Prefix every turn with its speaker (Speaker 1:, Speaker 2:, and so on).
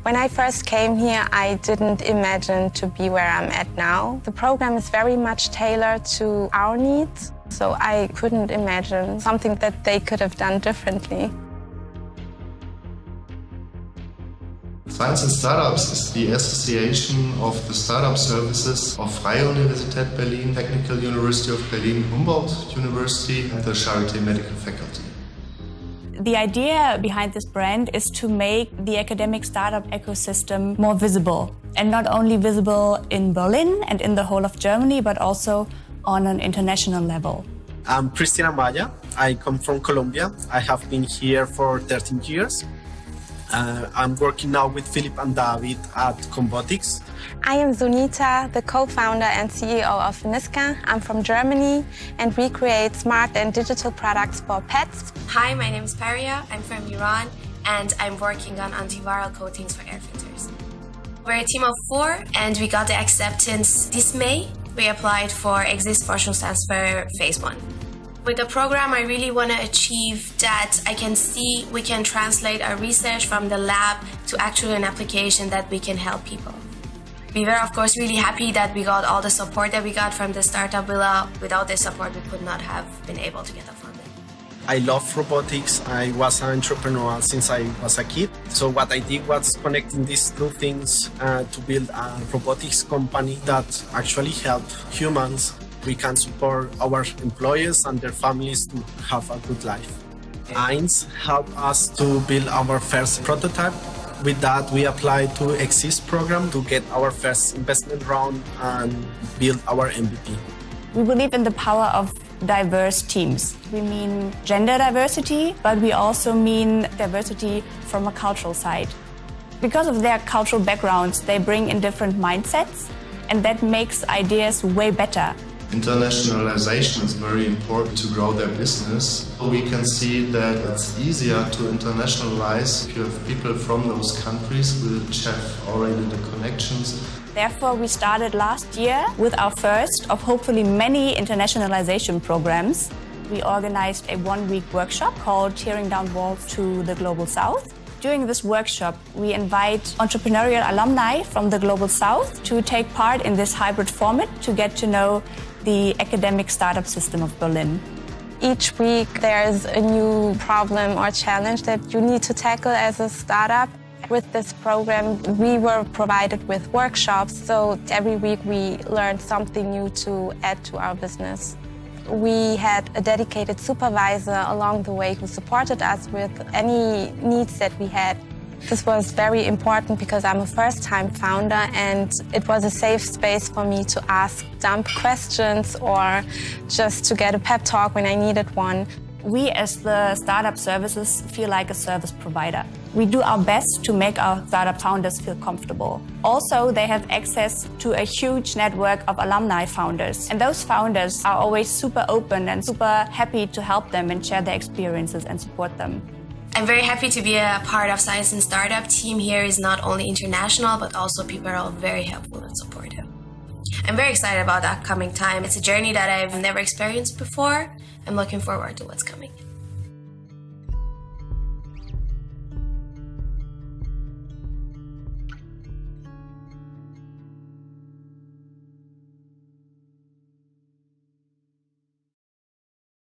Speaker 1: When I first came here, I didn't imagine to be where I'm at now. The program is very much tailored to our needs, so I couldn't imagine something that they could have done differently.
Speaker 2: Science and Startups is the association of the startup services of Freie Universität Berlin, Technical University of Berlin, Humboldt University, and the Charité Medical Faculty.
Speaker 3: The idea behind this brand is to make the academic startup ecosystem more visible, and not only visible in Berlin and in the whole of Germany, but also on an international level.
Speaker 4: I'm Christina Maya. I come from Colombia. I have been here for 13 years. I'm working now with Philip and David at Combotics.
Speaker 1: I am Sunita, the co-founder and CEO of Niska. I'm from Germany, and we create smart and digital products for pets.
Speaker 5: Hi, my name is Paria. I'm from Iran, and I'm working on antiviral coatings for air filters. We're a team of 4, and we got the acceptance this May. We applied for Exist Forschungstransfer Phase 1. With the program, I really want to achieve that we can translate our research from the lab to actually an application that we can help people. We were, of course, really happy that we got all the support that we got from the Startup Villa. Without this support, we could not have been able to get the funding.
Speaker 4: I love robotics. I was an entrepreneur since I was a kid. So what I did was connecting these two things to build a robotics company that actually helped humans. We can support our employees and their families to have a good life. Eins helped us to build our first prototype. With that, we applied to Exist program to get our first investment round and build our MVP.
Speaker 3: We believe in the power of diverse teams. We mean gender diversity, but we also mean diversity from a cultural side. Because of their cultural backgrounds, they bring in different mindsets, and that makes ideas way better.
Speaker 2: Internationalization is very important to grow their business. We can see that it's easier to internationalize if you have people from those countries which have already the connections.
Speaker 3: Therefore, we started last year with our first of hopefully many internationalization programs. We organized a one-week workshop called Tearing Down Walls to the Global South. During this workshop, we invite entrepreneurial alumni from the Global South to take part in this hybrid format to get to know the academic startup system of Berlin.
Speaker 1: Each week there's a new problem or challenge that you need to tackle as a startup. With this program, we were provided with workshops, so every week we learned something new to add to our business. We had a dedicated supervisor along the way who supported us with any needs that we had. This was very important because I'm a first-time founder, and it was a safe space for me to ask dumb questions or just to get a pep talk when I needed one.
Speaker 3: We as the startup services feel like a service provider. We do our best to make our startup founders feel comfortable. Also, they have access to a huge network of alumni founders. And those founders are always super open and super happy to help them and share their experiences and support them.
Speaker 5: I'm very happy to be a part of Science and Startup team. Here is not only international, but also people are all very helpful and supportive. I'm very excited about the upcoming time. It's a journey that I've never experienced before. I'm looking forward to what's coming.